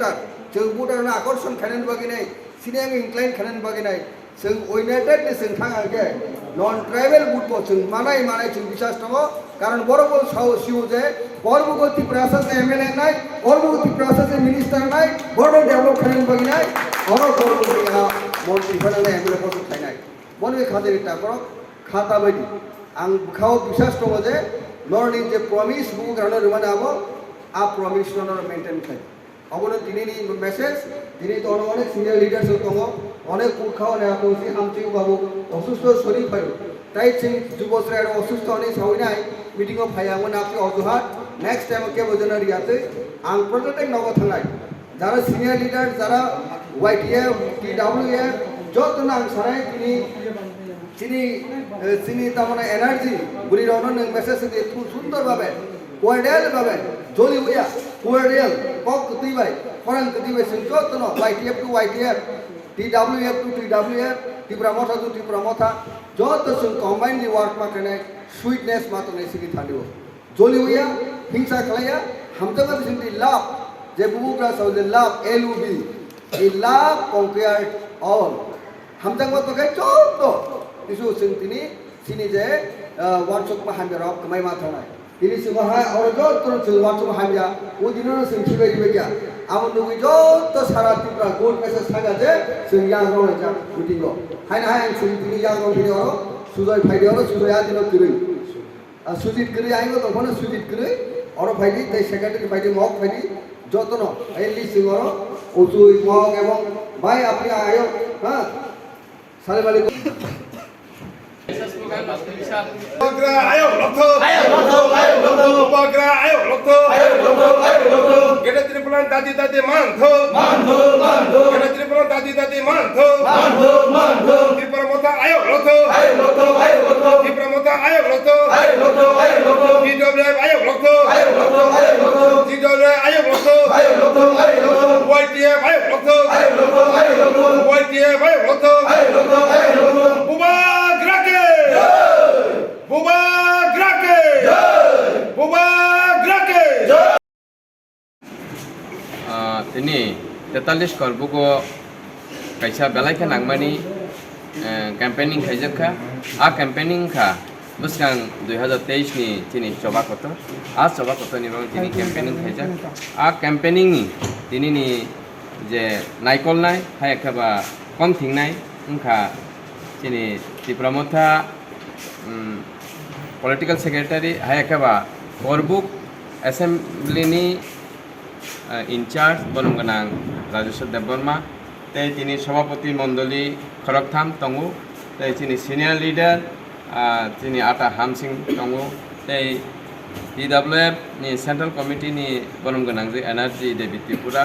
voter जों voter আকর্ষণ খানেন বাগিনাই সিনিয়াং incline খানেন বাগিনাই जों united ni जों थाङाके non tribal vote bo जों मानाय जों বিশ্বাস दङ কারণ বড় বড় শিও যে গর্ভবতী প্রশাসনে এমএলএ নাই গর্ভবতী প্রশাসনে মিনিস্টার নাই বড় ডেভেলপ খানেন বাগিনাই বড় গর্ভবতী মন্ত্রী ফানালে এমএলএ পদ থাই নাই বনে খাদের এটা করো খাতা বায়দি आं खाव বিশ্বাস दङ जे नरनि जे प्रमिस बुक रानो रुमाना आबो आ प्रमिस नर मेंटेन खाय अबनो दिनैनि मेसेज दिनै तो अनेक सिनियर लिडार्स दङ अनेक खाव ने आबोसि हामथि बाबु असुस्थ शरीर फायो ताइ जों जुबस्रा आरो असुस्थ अनि सावैनाय मिटिंआव फायामोन आपनि अजुहात नेक्स्ट टाइम के बजना रियातै आं प्रोजेक्ट नगो थांनाय যারা সিনিयर लिडार যারা वाईटीएफ टीडब्ल्यूएफ যতনা आं साराय চিনি তারমানে এনার্জি বুড়ি রনন মেসেজ দিয়ে খুব সুন্দরভাবে কোয়ার্ডিয়ালভাবে জলি হইয়া কোয়ার্ডিয়াল কক দিবাই ফরান দিবাই যতন YTF to YTF TWF to TWF Tripura Motha to Tripura Motha যত जों কম্বাইনলি ওয়ার্ক মাখানে সুইটনেস মাতনে সিগি থালিব জলি হইয়া হিংসা খালাইয়া হামজাবা বিসিন্তি লাভ যে বুবুগ্রা সাউজে লাভ এলউবি এই লাভ কনকুয়ার অল হামজাবা তো গাই যত इस सिनी जे वार्कशॉप में हम रॉक कमाई माथा ना इनी सिंह है और जो तो वार्कशॉप में हम जा वो दिनों ने सिंह चिवे चिवे क्या अब लोग जो तो सारा तिप्रा गोल में से सागा जे सिंह याग रोने जा मीटिंग लो है ना है सिंह दिनी याग रोने दिनो सुजय फाइडे और सुजय आज दिनो करी सुजीत करी आएंगे तो कौन सुजीत करी और फाइडी ते सेक्रेटरी फाइडी मॉक फाइडी जो तो नो एली सिंह और उजुई मॉक एवं भाई अपने आयो हाँ सारे वाले Bagra ayo lokto Bagra ayo lokto Gede tripulan tadi mantho Gede tripulan tadi mantho Tripura mota ayo lokto Tripura mota ayo lokto DWF ayo lokto DWF ayo lokto YTF ayo lokto YTF ayo lokto Buba Grake Buba Grake Buba Grake Ini 43 korbugo kaisa belai ka nangmani campaigning khaijaka a campaigning kha buskang 2023 ni tini coba koto a coba koto ni bang tini campaigning khaijak a campaigning ni tini ni je naikol nai hai khaba kom thing nai ungkha tini Tripura Political Secretary hai khaba korbuk assembly ni in charge bonum ganang Rajeshwar Debbarma tei tini সভাপতি মণ্ডলী খরকথাম তঙ্গু tei tini senior leader tini ata hamsing tঙ্গু tei TWF ni central committee ni bonum ganang je energy devi Tripura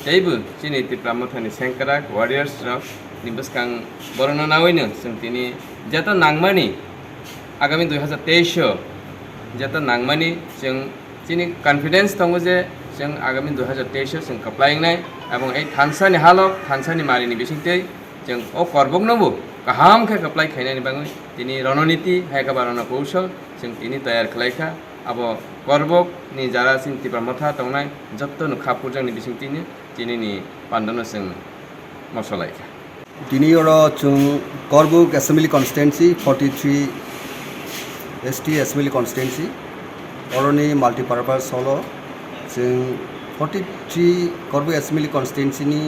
teibu tini Tripura mothani sengkarak warriors rok ni buskang borona naoino जों tini jata nangmani आगामी 2023 जता नांगमानी जों तिनि confidence दङो जे जों आगामी 2023 जों कप्लायनाय एवं ए थानसानि हालक थानसानि मारिनि बिसिंतै जों ओ करबगनबो गाहाम खे कप्लाय खायनानि बाङै तिनि रणनीति हायका रण कौशल जों तिनि तयार खालायखा अब करबग नि जारा सिन Tripura मथा तंनाय जत्तनो खापुरजोंनि बिसिंतिनि तिनिनि पान्दनो जों मसलायखा दिनै और जों Karbuk assembly constituency 43 ST assembly constituency अरनि माल्टिपार्पास हलो जों 43 करबुक एसेम्बली कन्स्टिट्युएन्सी नि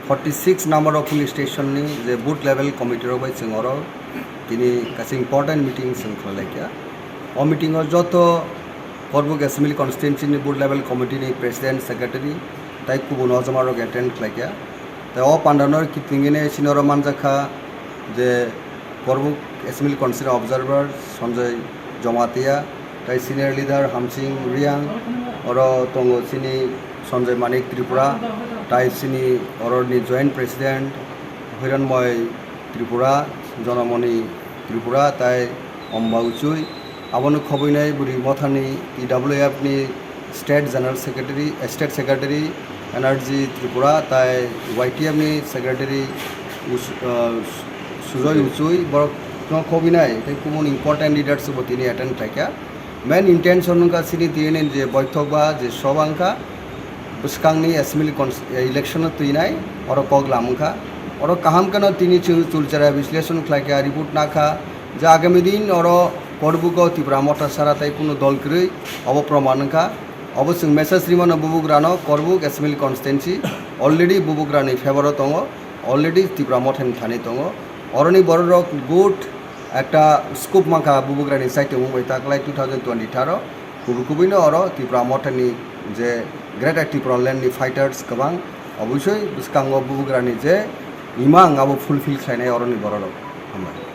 46 नम्बर अफ पुलिस स्टेशन नि जे बुथ लेवल कमिटी रबाय जों और दिनै गासै इम्पर्टेन्ट मिटिं जों खालायखा अ मिटिंग जत करबुक एसेम्बली कन्स्टिट्युएन्सी नि बुथ लेवल कमिटी नि प्रेसिडेंट सेक्रेटारि ताइ कुबुन अजमारक एटेन्ड खालायखा तो पांडानर कितिंगिने सिनर मानजाखा जे Karbuk assembly constituency observer Sanjay Jamatia ताई सीनियर लीडर हामसिंग रियांग और तंगो सिनी संजय मानिक त्रिपुरा ताई सिनी और जॉइंट प्रेसिडेंट हिरणमय त्रिपुरा जनमणि त्रिपुरा ताई अम्बा उचुई आबनो खबैनाय बुरी मथानी TWF नि state general secretary energy Tripura ताई YTF नि सेक्रेटारि सुजय उचुई बर खबिनाय कुमन इम्पर्टेन्ट लिडार्स बतिनि एटेन्ड थाका मेन इंटेंशन का सिनी तिने जे बैठक बा जे सभांखा buskangni assembly election tuinai oro kok lamungkha oro kaham kano tini chulchara বিশ্লেষণ khlaika report nakha je agami din oro korbuko Tripura mota saratai kuno dol krui obo proman kha অবশ্যই message রিমানো বুবুগ্রানো Karbuk assembly constituency already বুবুগ্রানি ফেভারও দङ already Tripura মঠেন থানি দङ অরনি বড় রক গুড একটা স্কোপ মাখা বুবুগ্রানি সাইটে মুম্বাই তাকলাই 2020 কুবুকুবিনো অর ত্রিপুরা মঠেনি যে গ্রেটার ত্রিপুরা ল্যান্ডনি ফাইটার্স গোबां অবশ্যই বুসকাঙ্গ বুবুগ্রানি যে ইমাং আবো ফুলফিল খাইনাय অরনি বড় রক আমরা